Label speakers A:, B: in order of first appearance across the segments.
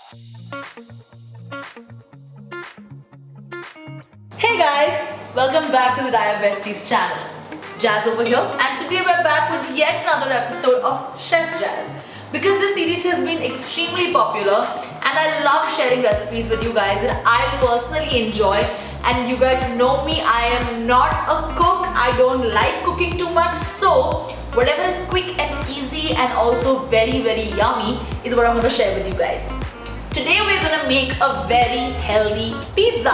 A: Hey guys, welcome back to the Diet Besties channel. Jazz over here, and today we're back with yet another episode of Chef Jazz. Because this series has been extremely popular and I love sharing recipes with you guys that I personally enjoy. And you guys know me, I am not a cook, I don't like cooking too much, so whatever is quick and easy and also very yummy is what I'm going to share with you guys. Today we're going to make a very healthy pizza.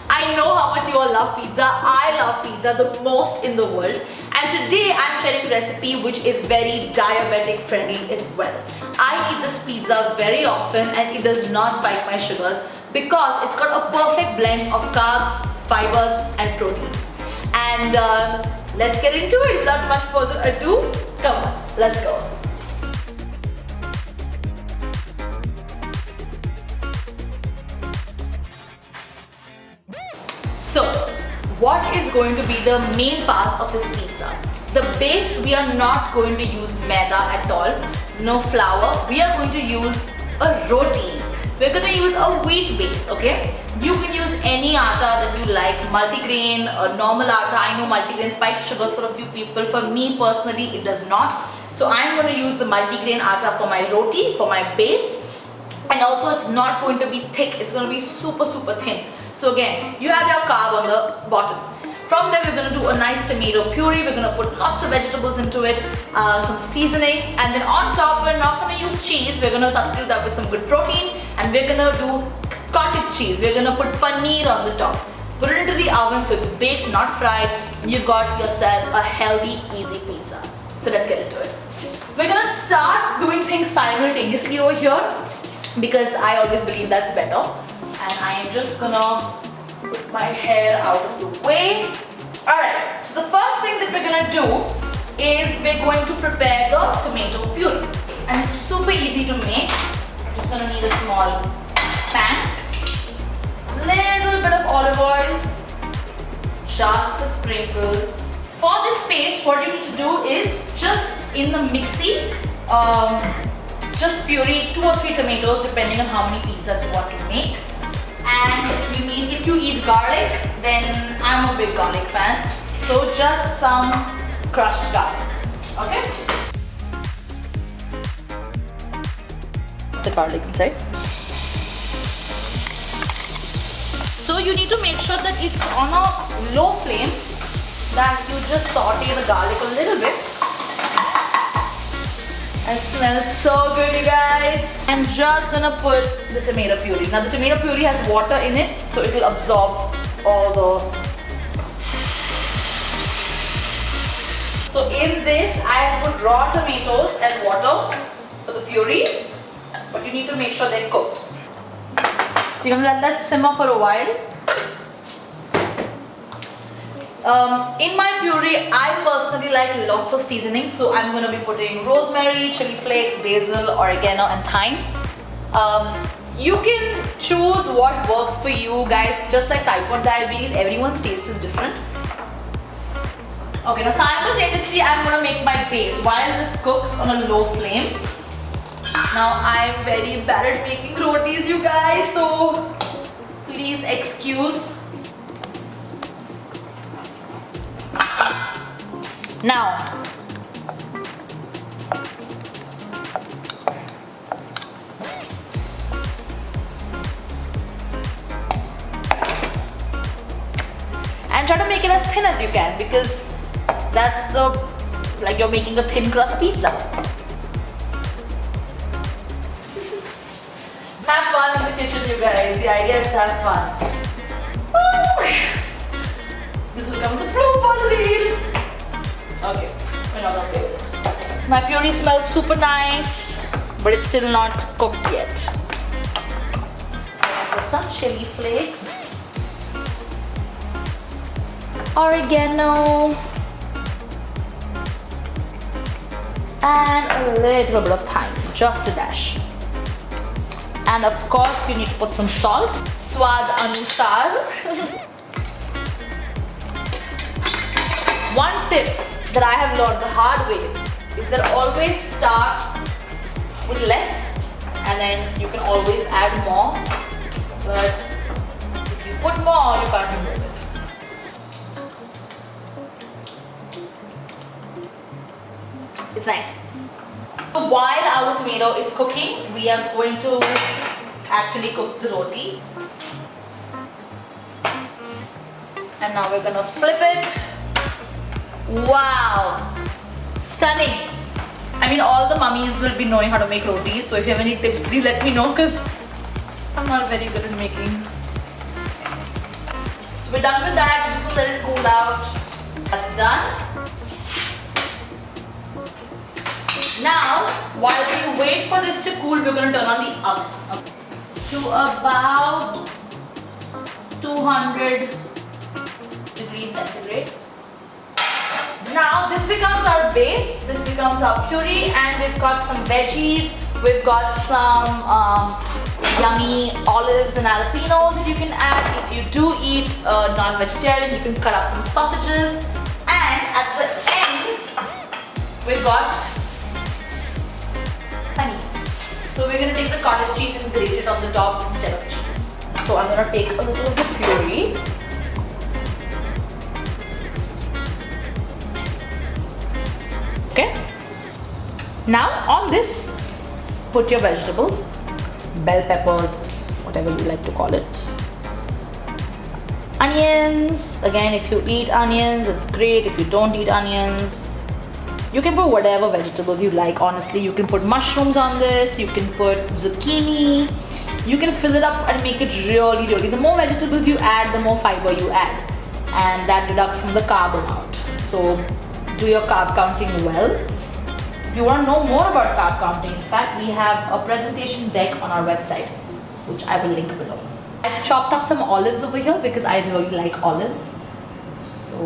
A: I know how much you all love pizza. I love pizza the most in the world. And today I'm sharing a recipe which is very diabetic friendly as well. I eat this pizza very often and it does not spike my sugars because it's got a perfect blend of carbs, fibers and proteins. And let's get into it without much further ado. Come on, let's go. So, what is going to be the main part of this pizza? The base, we are not going to use maida at all, no flour. We are going to use a roti. We're going to use a wheat base, okay? You can use any atta that you like, multigrain or normal atta. I know multigrain spikes sugars for a few people. For me personally, it does not. So I'm going to use the multigrain atta for my roti, for my base. And also it's not going to be thick, it's going to be super thin. So again, you have your carb on the bottom. From there, we're going to do a nice tomato puree. We're going to put lots of vegetables into it, some seasoning, and then on top, we're not going to use cheese. We're going to substitute that with some good protein, and we're going to do cottage cheese. We're going to put paneer on the top. Put it into the oven so it's baked, not fried. You've got yourself a healthy, easy pizza. So let's get into it. We're going to start doing things simultaneously over here because I always believe that's better. And I am just gonna put my hair out of the way. Alright, so the first thing that we're gonna do is we're going to prepare the tomato puree. And it's super easy to make. Just gonna need a small pan, little bit of olive oil, just a sprinkle. For this paste, what you need to do is just in the mixie, just puree 2 or 3 tomatoes depending on how many pizzas you want to make. And you need, if you eat garlic, then I'm a big garlic fan. So just some crushed garlic. Okay? The garlic inside. So you need to make sure that it's on a low flame, that you just saute the garlic a little bit. It smells so good, you guys. I'm just gonna put the tomato puree. Now the tomato puree has water in it, so it will absorb all the... So in this, I have put raw tomatoes and water for the puree, but you need to make sure they're cooked. So you're gonna let that simmer for a while. In my puree, I personally like lots of seasoning, so I'm going to be putting rosemary, chili flakes, basil, oregano and thyme. You can choose what works for you guys. Just like type 1 diabetes, everyone's taste is different. Okay, now simultaneously I'm going to make my base while this cooks on a low flame. Now I'm very bad at making rotis, you guys, so please excuse. Now, and try to make it as thin as you can because that's the, like you're making a thin crust pizza. Have fun in the kitchen, you guys. The idea is to have fun. This will come with a bloopers reel. Okay, we're not gonna play with it. My puree smells super nice, but it's still not cooked yet. Put some chili flakes, oregano, and a little bit of thyme, just a dash. And of course, you need to put some salt, swad anusar. One tip that I have learned the hard way is that always start with less and and then you can always add more, but if you put more, you can't remove it. It's nice. So while our tomato is cooking, we are going to actually cook the roti. And now we're gonna flip it. Wow, stunning. I mean, all the mummies will be knowing how to make rotis, so if you have any tips, please let me know, because I'm not very good at making. So we're done with that. We're just gonna let it cool out. That's done. Now, while we wait for this to cool, we're gonna turn on the oven to about 200 degrees centigrade. Now this becomes our base, this becomes our puree, and we've got some veggies, we've got some yummy olives and jalapenos that you can add. If you do eat non-vegetarian, you can cut up some sausages, and at the end we've got honey. So we're going to take the cottage cheese and grate it on the top instead of cheese. So I'm going to take a little of the puree. Okay. Now on this, put your vegetables, bell peppers, whatever you like to call it. Onions, again, if you eat onions, it's great. If you don't eat onions, you can put whatever vegetables you like. Honestly, you can put mushrooms on this, you can put zucchini, you can fill it up and make it really, the more vegetables you add, the more fiber you add, and that deducts from the carb amount. So do your carb counting well. If you want to know more about carb counting, in fact, we have a presentation deck on our website, which I will link below. I've chopped up some olives over here because I really like olives. So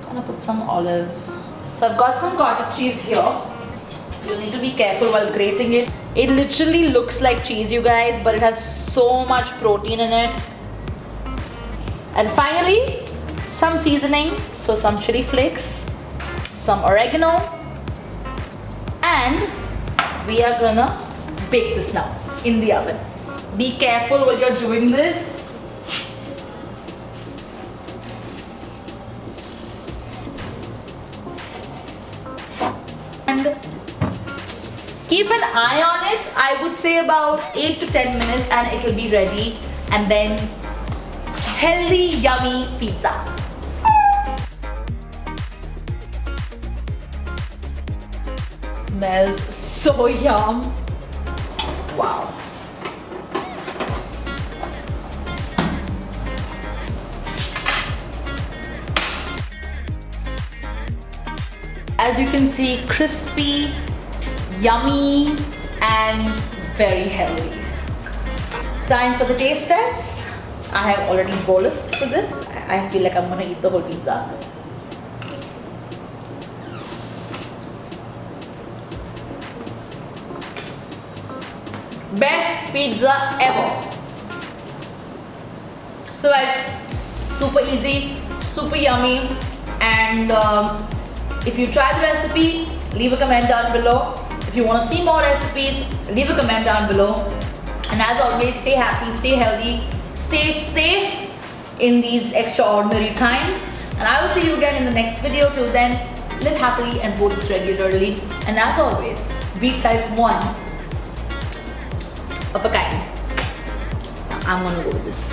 A: I'm gonna put some olives. So I've got some cottage cheese here. You'll need to be careful while grating it. It literally looks like cheese, you guys, but it has so much protein in it. And finally, some seasoning. So some chili flakes, some oregano, and we are gonna bake this now in the oven. Be careful while you're doing this. And keep an eye on it. I would say about 8 to 10 minutes and it will be ready. And then healthy, yummy pizza. Smells so yum. Wow. As you can see, crispy, yummy, and very healthy. Time for the taste test. I have already bolused for this. I feel like I'm gonna eat the whole pizza. Best pizza ever. So guys, super easy, super yummy, and if you try the recipe, leave a comment down below. If you want to see more recipes, leave a comment down below. And as always, stay happy, stay healthy, stay safe in these extraordinary times. And I will see you again in the next video. Till then, live happily and vote regularly. And as always, be type 1 of a kind. Now, I'm gonna go with this.